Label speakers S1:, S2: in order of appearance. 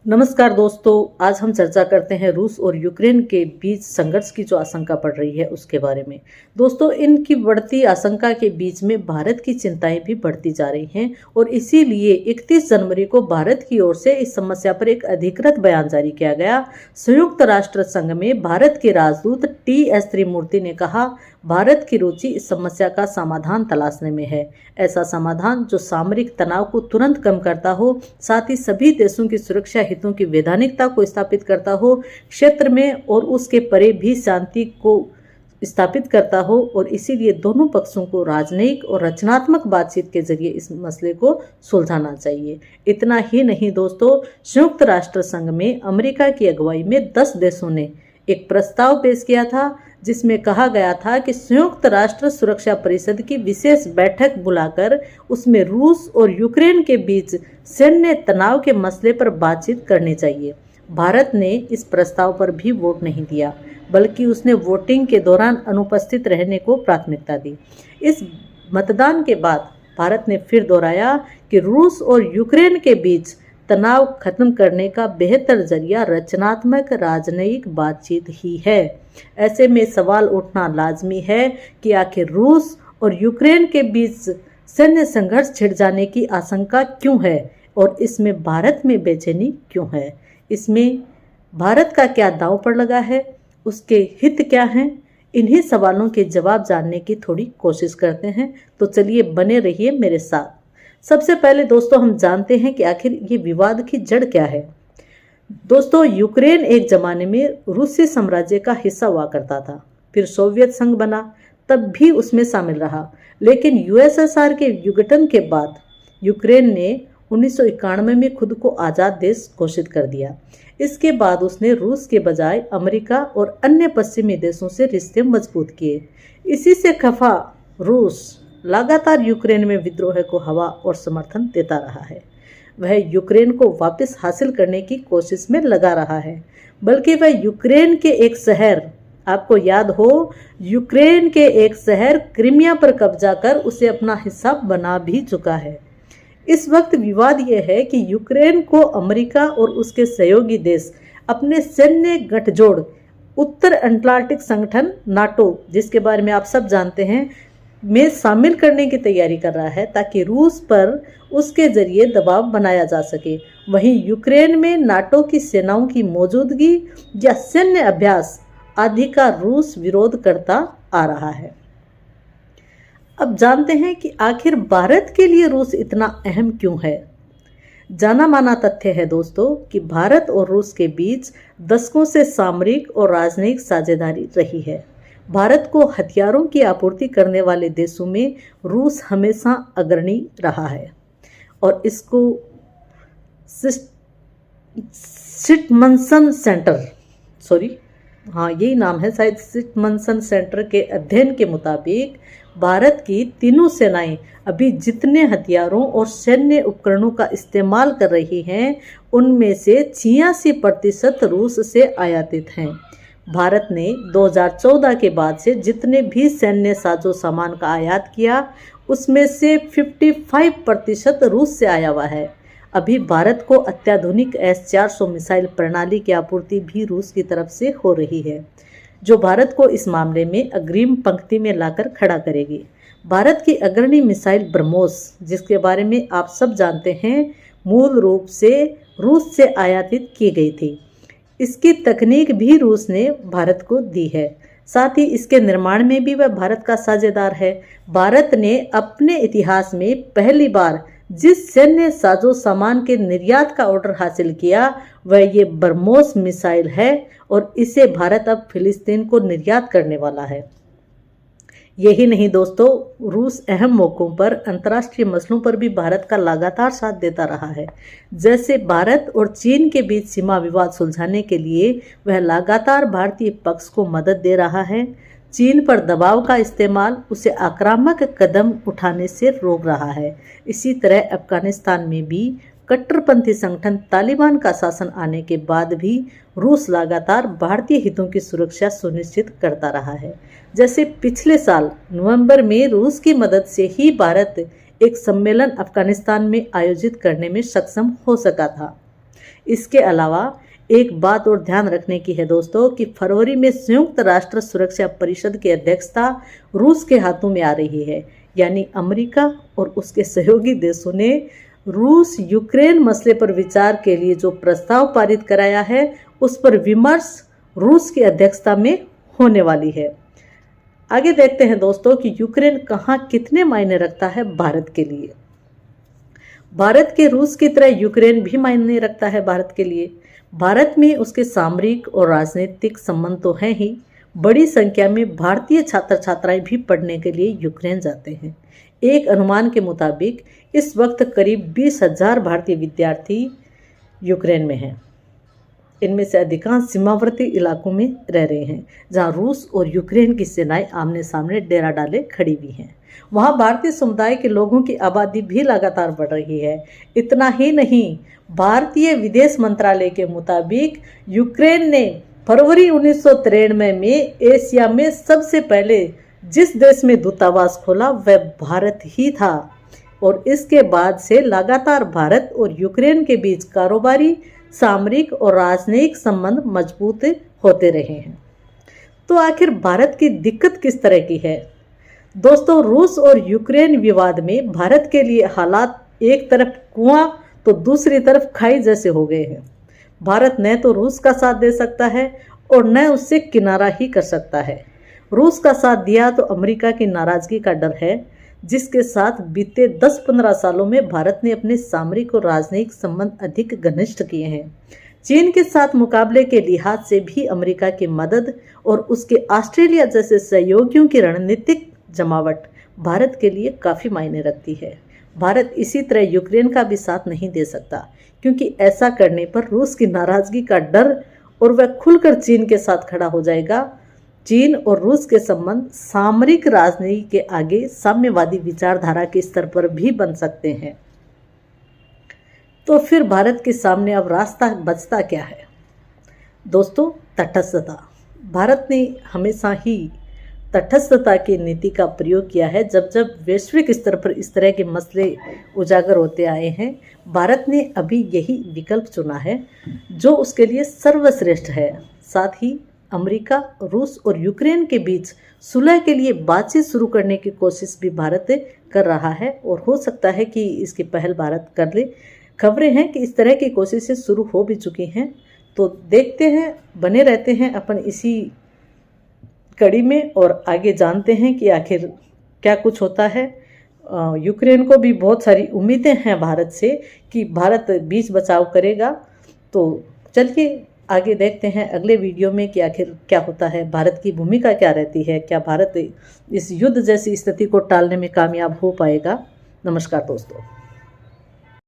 S1: नमस्कार दोस्तों, आज हम चर्चा करते हैं रूस और यूक्रेन के बीच संघर्ष की जो आशंका बढ़ रही है उसके बारे में। दोस्तों, इनकी बढ़ती आशंका के बीच में भारत की चिंताएं भी बढ़ती जा रही हैं और इसीलिए 31 जनवरी को भारत की ओर से इस समस्या पर एक अधिकृत बयान जारी किया गया। संयुक्त राष्ट्र संघ में भारत के राजदूत TS त्रिमूर्ति ने कहा, भारत की रुचि इस समस्या का समाधान तलाशने में है। ऐसा समाधान जो सामरिक तनाव को तुरंत कम करता हो, साथ ही सभी देशों की सुरक्षा हितों की वैधानिकता को स्थापित करता हो, क्षेत्र में और उसके परे भी शांति को स्थापित करता हो, और इसीलिए दोनों पक्षों को राजनयिक और रचनात्मक बातचीत के जरिए इस मसले को सुलझाना चाहिए। इतना ही नहीं दोस्तों, संयुक्त राष्ट्र संघ में अमेरिका की अगुवाई में 10 देशों ने एक प्रस्ताव पेश किया था जिसमें कहा गया था कि संयुक्त राष्ट्र सुरक्षा परिषद की विशेष बैठक बुलाकर उसमें रूस और यूक्रेन के बीच सैन्य तनाव के मसले पर बातचीत करनी चाहिए। भारत ने इस प्रस्ताव पर भी वोट नहीं दिया, बल्कि उसने वोटिंग के दौरान अनुपस्थित रहने को प्राथमिकता दी। इस मतदान के बाद भारत ने फिर दोहराया कि रूस और यूक्रेन के बीच तनाव खत्म करने का बेहतर जरिया रचनात्मक राजनयिक बातचीत ही है। ऐसे में सवाल उठना लाजमी है कि आखिर रूस और यूक्रेन के बीच सैन्य संघर्ष छिड़ जाने की आशंका क्यों है और इसमें भारत में बेचैनी क्यों है। इसमें भारत का क्या दांव पर लगा है, उसके हित क्या हैं, इन्हीं सवालों के जवाब जानने की थोड़ी कोशिश करते हैं। तो चलिए बने रहिए मेरे साथ। सबसे पहले दोस्तों हम जानते हैं कि आखिर ये विवाद की जड़ क्या है। दोस्तों, यूक्रेन एक जमाने में रूसी साम्राज्य का हिस्सा हुआ करता था, फिर सोवियत संघ बना, तब भी उसमें शामिल रहा। लेकिन USSR के विघटन के बाद यूक्रेन ने 1991 में खुद को आज़ाद देश घोषित कर दिया। इसके बाद उसने रूस के बजाय अमेरिका और अन्य पश्चिमी देशों से रिश्ते मजबूत किए। इसी से खफा रूस लगातार यूक्रेन में विद्रोह को हवा और समर्थन देता रहा है। वह यूक्रेन को वापस हासिल करने की कोशिश में लगा रहा है, बल्कि वह यूक्रेन के एक शहर, आपको याद हो, यूक्रेन के एक शहर क्रीमिया पर कब्जा कर उसे अपना हिस्सा बना भी चुका है। इस वक्त विवाद यह है कि यूक्रेन को अमेरिका और उसके सहयोगी देश अपने सैन्य गठजोड़ उत्तर अटलांटिक संगठन नाटो, जिसके बारे में आप सब जानते हैं, में शामिल करने की तैयारी कर रहा है ताकि रूस पर उसके जरिए दबाव बनाया जा सके। वहीं यूक्रेन में नाटो की सेनाओं की मौजूदगी या सैन्य अभ्यास आदि का रूस विरोध करता आ रहा है। अब जानते हैं कि आखिर भारत के लिए रूस इतना अहम क्यों है। जाना माना तथ्य है दोस्तों कि भारत और रूस के बीच दशकों से सामरिक और राजनयिक साझेदारी रही है। भारत को हथियारों की आपूर्ति करने वाले देशों में रूस हमेशा अग्रणी रहा है और इसको सिटमनसन सेंटर, यही नाम है शायद, सिटमनसन सेंटर के अध्ययन के मुताबिक भारत की तीनों सेनाएं अभी जितने हथियारों और सैन्य उपकरणों का इस्तेमाल कर रही हैं, उनमें से 86% रूस से आयातित हैं। भारत ने 2014 के बाद से जितने भी सैन्य साजो सामान का आयात किया, उसमें से 55% रूस से आया हुआ है। अभी भारत को अत्याधुनिक S-400 मिसाइल प्रणाली की आपूर्ति भी रूस की तरफ से हो रही है, जो भारत को इस मामले में अग्रिम पंक्ति में लाकर खड़ा करेगी। भारत की अग्रणी मिसाइल ब्रह्मोस, जिसके बारे में आप सब जानते हैं, मूल रूप से रूस से आयातित की गई थी। इसकी तकनीक भी रूस ने भारत को दी है, साथ ही इसके निर्माण में भी वह भारत का साझेदार है। भारत ने अपने इतिहास में पहली बार जिस सैन्य साजो सामान के निर्यात का ऑर्डर हासिल किया, वह ये ब्रह्मोस मिसाइल है और इसे भारत अब फिलिस्तीन को निर्यात करने वाला है। यही नहीं दोस्तों, रूस अहम मौकों पर अंतर्राष्ट्रीय मसलों पर भी भारत का लगातार साथ देता रहा है। जैसे भारत और चीन के बीच सीमा विवाद सुलझाने के लिए वह लगातार भारतीय पक्ष को मदद दे रहा है। चीन पर दबाव का इस्तेमाल उसे आक्रामक कदम उठाने से रोक रहा है। इसी तरह अफगानिस्तान में भी कट्टरपंथी संगठन तालिबान का शासन आने के बाद भी रूस लगातार भारतीय हितों की सुरक्षा सुनिश्चित करता रहा है। जैसे पिछले साल नवंबर में रूस की मदद से ही भारत एक सम्मेलन अफगानिस्तान में आयोजित करने में सक्षम हो सका था। इसके अलावा एक बात और ध्यान रखने की है दोस्तों कि फरवरी में संयुक्त राष्ट्र सुरक्षा परिषद की अध्यक्षता रूस के हाथों में आ रही है। यानी अमेरिका और उसके सहयोगी देशों ने रूस यूक्रेन मसले पर विचार के लिए जो प्रस्ताव पारित कराया है उस पर विमर्श रूस की अध्यक्षता में होने वाली है। आगे देखते हैं दोस्तों कि यूक्रेन कहाँ कितने मायने रखता है भारत के लिए। भारत के रूस की तरह यूक्रेन भी मायने रखता है भारत के लिए। भारत में उसके सामरिक और राजनीतिक संबंध तो हैं ही, बड़ी संख्या में भारतीय छात्र छात्राएं भी पढ़ने के लिए यूक्रेन जाते हैं। एक अनुमान के मुताबिक इस वक्त करीब 20,000 भारतीय विद्यार्थी यूक्रेन में हैं। इनमें से अधिकांश सीमावर्ती इलाकों में रह रहे हैं, जहां रूस और यूक्रेन की सेनाएं आमने सामने डेरा डाले खड़ी हुई हैं। वहां भारतीय समुदाय के लोगों की आबादी भी लगातार बढ़ रही है। इतना ही नहीं, भारतीय विदेश मंत्रालय के मुताबिक यूक्रेन ने फरवरी 1993 में एशिया में सबसे पहले जिस देश में दूतावास खोला वह भारत ही था, और इसके बाद से लगातार भारत और यूक्रेन के बीच कारोबारी, सामरिक और राजनयिक संबंध मजबूत होते रहे हैं। तो आखिर भारत की दिक्कत किस तरह की है दोस्तों? रूस और यूक्रेन विवाद में भारत के लिए हालात एक तरफ कुआं तो दूसरी तरफ खाई जैसे हो गए हैं। भारत न तो रूस का साथ दे सकता है और न उससे किनारा ही कर सकता है। रूस का साथ दिया तो अमेरिका की नाराजगी का डर है, जिसके साथ बीते 10-15 सालों में भारत ने अपने सामरिक और राजनयिक संबंध अधिक घनिष्ठ किए हैं। चीन के साथ मुकाबले के लिहाज से भी अमेरिका की मदद और उसके ऑस्ट्रेलिया जैसे सहयोगियों की रणनीतिक जमावट भारत के लिए काफ़ी मायने रखती है। भारत इसी तरह यूक्रेन का भी साथ नहीं दे सकता, क्योंकि ऐसा करने पर रूस की नाराजगी का डर और वह खुलकर चीन के साथ खड़ा हो जाएगा। चीन और रूस के संबंध सामरिक राजनीति के आगे साम्यवादी विचारधारा के स्तर पर भी बन सकते हैं। तो फिर भारत के सामने अब रास्ता बचता क्या है दोस्तों? तटस्थता। भारत ने हमेशा ही तटस्थता की नीति का प्रयोग किया है। जब जब वैश्विक स्तर पर इस तरह के मसले उजागर होते आए हैं, भारत ने अभी यही विकल्प चुना है जो उसके लिए सर्वश्रेष्ठ है। साथ ही अमेरिका, रूस और यूक्रेन के बीच सुलह के लिए बातचीत शुरू करने की कोशिश भी भारत कर रहा है, और हो सकता है कि इसकी पहल भारत कर ले। खबरें हैं कि इस तरह की कोशिशें शुरू हो भी चुकी हैं। तो देखते हैं, बने रहते हैं अपन इसी कड़ी में और आगे जानते हैं कि आखिर क्या कुछ होता है। यूक्रेन को भी बहुत सारी उम्मीदें हैं भारत से कि भारत बीच बचाव करेगा। तो चलिए आगे देखते हैं अगले वीडियो में कि आखिर क्या होता है, भारत की भूमिका क्या रहती है, क्या भारत इस युद्ध जैसी स्थिति को टालने में कामयाब हो पाएगा। नमस्कार दोस्तों।